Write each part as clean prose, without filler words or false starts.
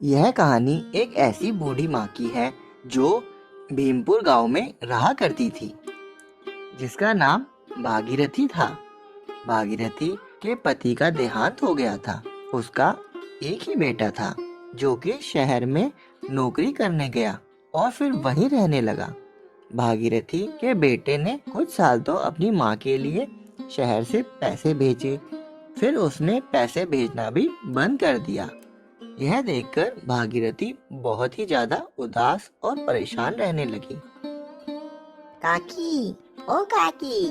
यह कहानी एक ऐसी बूढ़ी माँ की है जो भीमपुर गांव में रहा करती थी, जिसका नाम भागीरथी था। भागीरथी के पति का देहांत हो गया था। उसका एक ही बेटा था जो कि शहर में नौकरी करने गया और फिर वहीं रहने लगा। भागीरथी के बेटे ने कुछ साल तो अपनी माँ के लिए शहर से पैसे भेजे, फिर उसने पैसे भेजना भी बंद कर दिया। यह देखकर भागीरथी बहुत ही ज्यादा उदास और परेशान रहने लगी। काकी, ओ काकी,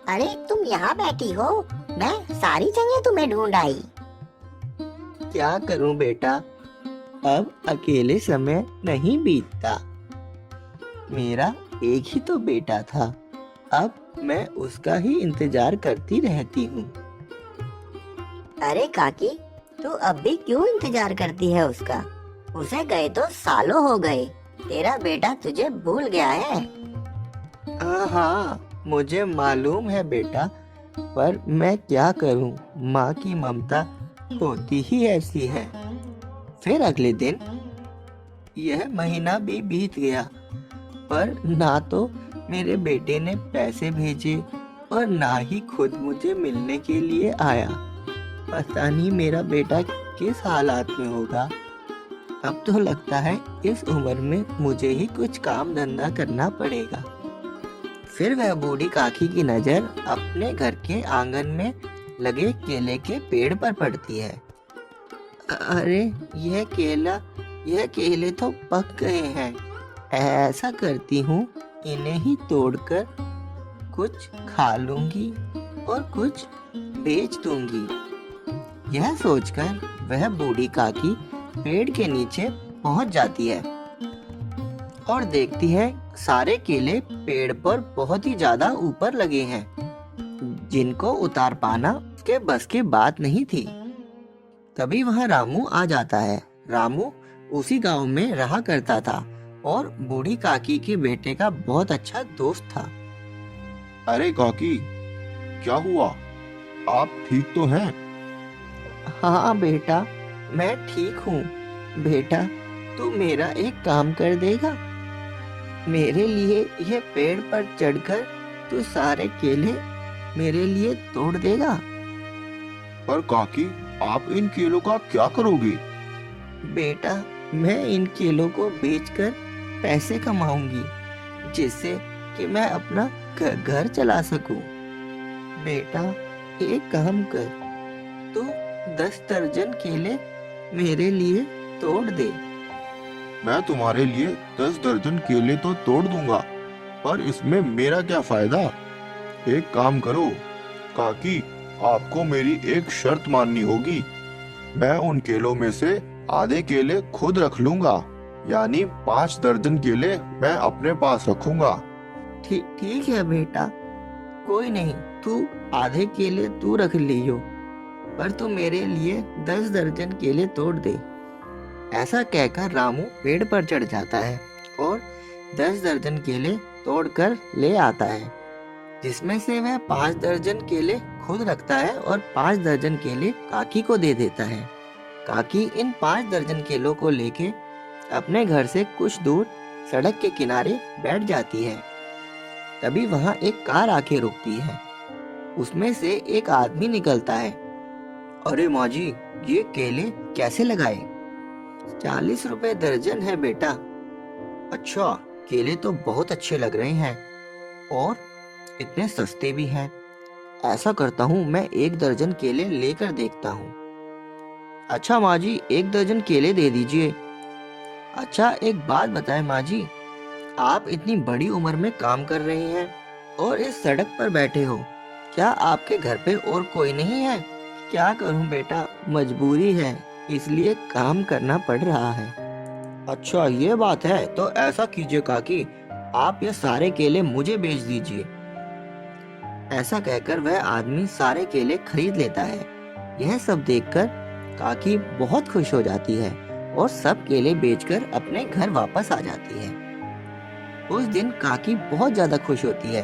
अरे तुम यहाँ बैठी हो? मैं सारी जगह तुम्हें ढूंढ आई। क्या करूं बेटा, अब अकेले समय नहीं बीतता। मेरा एक ही तो बेटा था, अब मैं उसका ही इंतजार करती रहती हूँ। अरे काकी, तू अब भी क्यों इंतजार करती है उसका? उसे गए तो सालों हो गए। तेरा बेटा तुझे भूल गया है। हाँ, मुझे मालूम है बेटा, पर मैं क्या करूं, माँ की ममता होती ही ऐसी है। फिर अगले दिन यह महीना भी बीत गया, पर ना तो मेरे बेटे ने पैसे भेजे और ना ही खुद मुझे मिलने के लिए आया। पता नहीं मेरा बेटा किस हालात में होगा। अब तो लगता है इस उम्र में मुझे ही कुछ काम धंधा करना पड़ेगा। फिर वह बूढ़ी काकी की नजर अपने घर के आंगन में लगे केले के पेड़ पर पड़ती है। अरे यह केले तो पक गए हैं। ऐसा करती हूँ, इन्हें ही तोड़कर कुछ खा लूंगी और कुछ बेच दूंगी। यह सोचकर वह बूढ़ी काकी पेड़ के नीचे पहुंच जाती है और देखती है सारे केले पेड़ पर बहुत ही ज्यादा ऊपर लगे हैं, जिनको उतार पाना उसके बस की बात नहीं थी। तभी वहां रामू आ जाता है। रामू उसी गांव में रहा करता था और बूढ़ी काकी के बेटे का बहुत अच्छा दोस्त था। अरे काकी, क्या हुआ? आप ठीक तो हैं? हाँ बेटा, मैं ठीक हूँ। बेटा, तू मेरा एक काम कर देगा? मेरे लिए ये पेड़ पर चढ़कर तू सारे केले मेरे लिए तोड़ देगा? पर काकी, आप इन केलों का क्या करोगे? बेटा, मैं इन केलों को बेचकर पैसे कमाऊंगी, जिससे कि मैं अपना घर चला सकूं। बेटा, एक काम कर, तू 10 दर्जन केले मेरे लिए तोड़ दे। मैं तुम्हारे लिए 10 दर्जन केले तो तोड़ दूंगा, पर इसमें मेरा क्या फायदा? एक काम करो काकी, आपको मेरी एक शर्त माननी होगी। मैं उन केलों में से आधे केले खुद रख लूंगा, यानी 5 दर्जन केले मैं अपने पास रखूंगा। ठीक है बेटा, कोई नहीं, तू आधे केले तू रख लियो, पर तू मेरे लिए 10 दर्जन केले तोड़ दे। ऐसा कहकर रामू पेड़ पर चढ़ जाता है और 10 दर्जन केले तोड़कर ले आता है, जिसमें से वह 5 दर्जन केले खुद रखता है और 5 दर्जन केले काकी को दे देता है। काकी इन 5 दर्जन केलों को लेके अपने घर से कुछ दूर सड़क के किनारे बैठ जाती है। तभी वहां एक कार आके रुकती है। उसमें से एक आदमी निकलता है। अरे माँ जी, ये केले कैसे लगाए? 40 रुपए दर्जन है बेटा। अच्छा, केले तो बहुत अच्छे लग रहे हैं और इतने सस्ते भी हैं। ऐसा करता हूँ, मैं 1 दर्जन केले लेकर देखता हूँ। अच्छा माँ जी, 1 दर्जन केले दे दीजिए। अच्छा, एक बात बताएं माँ जी, आप इतनी बड़ी उम्र में काम कर रही हैं और इस सड़क पर बैठे हो, क्या आपके घर पे और कोई नहीं है? क्या करूं बेटा, मजबूरी है, इसलिए काम करना पड़ रहा है। अच्छा ये बात है, तो ऐसा कीजिए काकी, आप ये सारे केले मुझे बेच दीजिए। ऐसा कहकर वह आदमी सारे केले खरीद लेता है। यह सब देखकर काकी बहुत खुश हो जाती है और सब केले बेचकर अपने घर वापस आ जाती है। उस दिन काकी बहुत ज्यादा खुश होती है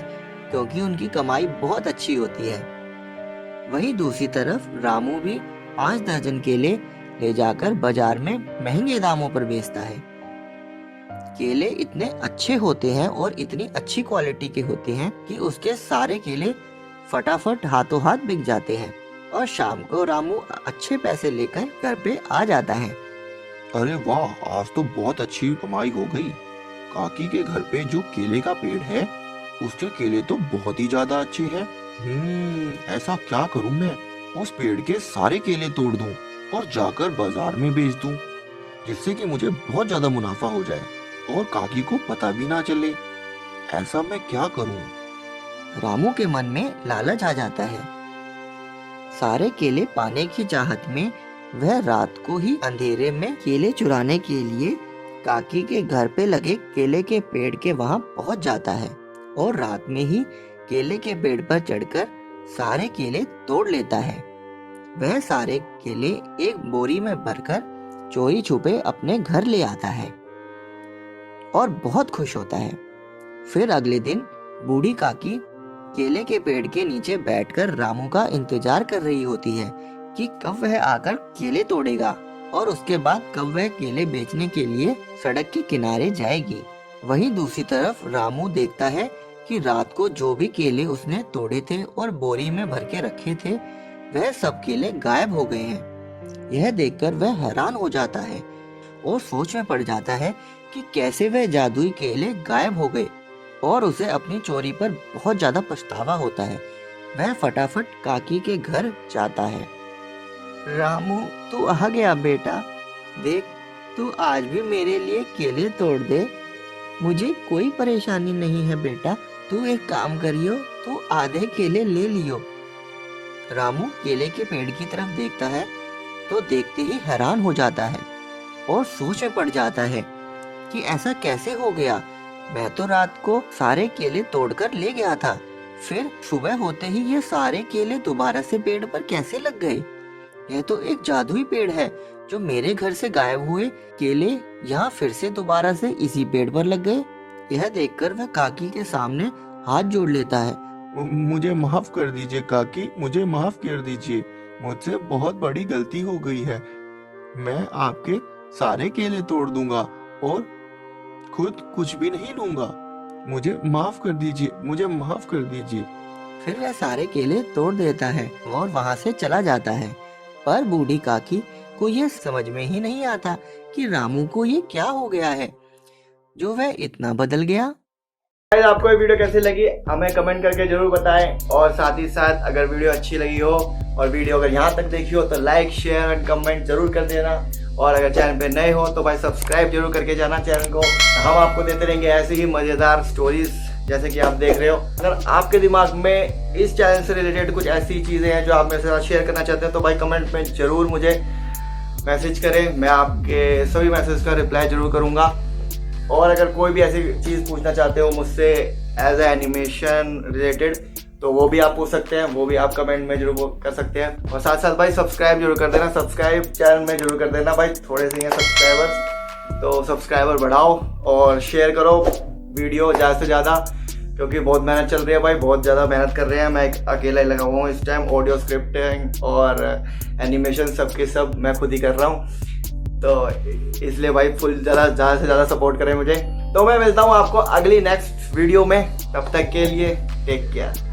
क्योंकि उनकी कमाई बहुत अच्छी होती है। वहीं दूसरी तरफ रामू भी 5 दर्जन केले ले जाकर बाजार में महंगे दामों पर बेचता है। केले इतने अच्छे होते हैं और इतनी अच्छी क्वालिटी के होते हैं कि उसके सारे केले फटाफट हाथों हाथ बिक जाते हैं और शाम को रामू अच्छे पैसे लेकर घर पे आ जाता है। अरे वाह, आज तो बहुत अच्छी कमाई हो गई। काकी के घर पे जो केले का पेड़ है उसके केले तो बहुत ही ज्यादा अच्छे हैं। ऐसा क्या करूं मैं, उस पेड़ के सारे केले तोड़ दूं और जाकर बाजार में बेच दूं, जिससे कि मुझे बहुत ज्यादा मुनाफा हो जाए और काकी को पता भी ना चले। ऐसा मैं क्या करूं? रामू के मन में लालच आ जाता है। सारे केले पाने की चाहत में वह रात को ही अंधेरे में केले चुराने के लिए काकी के घर पे लगे केले के पेड़ के वहां पहुंच जाता है और रात में ही केले के पेड़ पर चढ़कर सारे केले तोड़ लेता है। वह सारे केले एक बोरी में भरकर चोरी छुपे अपने घर ले आता है और बहुत खुश होता है। फिर अगले दिन बूढ़ी काकी केले के पेड़ के नीचे बैठकर रामू का इंतजार कर रही होती है कि कब वह आकर केले तोड़ेगा और उसके बाद कब वह केले बेचने के लिए सड़क के किनारे जाएगी। वहीं दूसरी तरफ रामू देखता है कि रात को जो भी केले उसने तोड़े थे और बोरी में भर के रखे थे वह सब केले गायब हो गए हैं। यह देखकर वह हैरान हो जाता है और सोच में पड़ जाता है कि कैसे वह जादुई केले गायब हो गए और उसे अपनी चोरी पर बहुत ज्यादा पछतावा होता है। वह फटाफट काकी के घर जाता है। रामू, तू आ गया बेटा। देख, तू आज भी मेरे लिए केले तोड़ दे। मुझे कोई परेशानी नहीं है बेटा। तू एक काम करियो, तू आधे केले ले लियो। रामू केले के पेड़ की तरफ देखता है तो देखते ही हैरान हो जाता है और सोच में पड़ जाता है कि ऐसा कैसे हो गया। मैं तो रात को सारे केले तोड़कर ले गया था, फिर सुबह होते ही ये सारे केले दोबारा से पेड़ पर कैसे लग गए। यह तो एक जादुई पेड़ है जो मेरे घर से गायब हुए केले यहाँ फिर से दोबारा से इसी पेड़ पर लग गए। यह देखकर वह काकी के सामने हाथ जोड़ लेता है। मुझे माफ कर दीजिए काकी, मुझे माफ कर दीजिए। मुझसे बहुत बड़ी गलती हो गई है। मैं आपके सारे केले तोड़ दूंगा और खुद कुछ भी नहीं लूंगा। मुझे माफ कर दीजिए, मुझे माफ कर दीजिए। फिर वह सारे केले तोड़ देता है और वहाँ से चला जाता है। पर बूढ़ी काकी को यह समझ में ही नहीं आता कि रामू को ये क्या हो गया है जो वह इतना बदल गया। गाइस, आपको ये वीडियो कैसी लगी हमें कमेंट करके जरूर बताएं और साथ ही साथ अगर वीडियो अच्छी लगी हो और वीडियो अगर यहाँ तक देखी हो तो लाइक शेयर एंड कमेंट जरूर कर देना और अगर चैनल पे नए हो तो भाई सब्सक्राइब जरूर करके जाना चैनल को। हम आपको देते रहेंगे ऐसी ही मज़ेदार स्टोरीज जैसे कि आप देख रहे हो। अगर आपके दिमाग में इस चैनल से रिलेटेड कुछ ऐसी चीज़ें हैं जो आप मेरे साथ शेयर करना चाहते हैं तो भाई कमेंट में ज़रूर मुझे मैसेज करें। मैं आपके सभी मैसेज का रिप्लाई जरूर करूँगा। और अगर कोई भी ऐसी चीज़ पूछना चाहते हो मुझसे एज ए एनिमेशन रिलेटेड तो वो भी आप पूछ सकते हैं, वो भी आप कमेंट में जरूर कर सकते हैं। और साथ साथ भाई सब्सक्राइब जरूर कर देना, सब्सक्राइब चैनल में जरूर कर देना भाई। थोड़े से हैं सब्सक्राइबर्स तो सब्सक्राइबर बढ़ाओ और शेयर करो वीडियो ज़्यादा से ज़्यादा, क्योंकि बहुत मेहनत चल रही है भाई, बहुत ज़्यादा मेहनत कर रहे हैं। मैं अकेला ही लगा हुआ हूँ इस टाइम, ऑडियो स्क्रिप्टिंग और एनिमेशन सबके सब मैं खुद ही कर रहा हूँ। तो इसलिए भाई फुल ज़्यादा से ज़्यादा सपोर्ट करें मुझे। तो मैं मिलता हूँ आपको अगली नेक्स्ट वीडियो में, तब तक के लिए टेक केयर।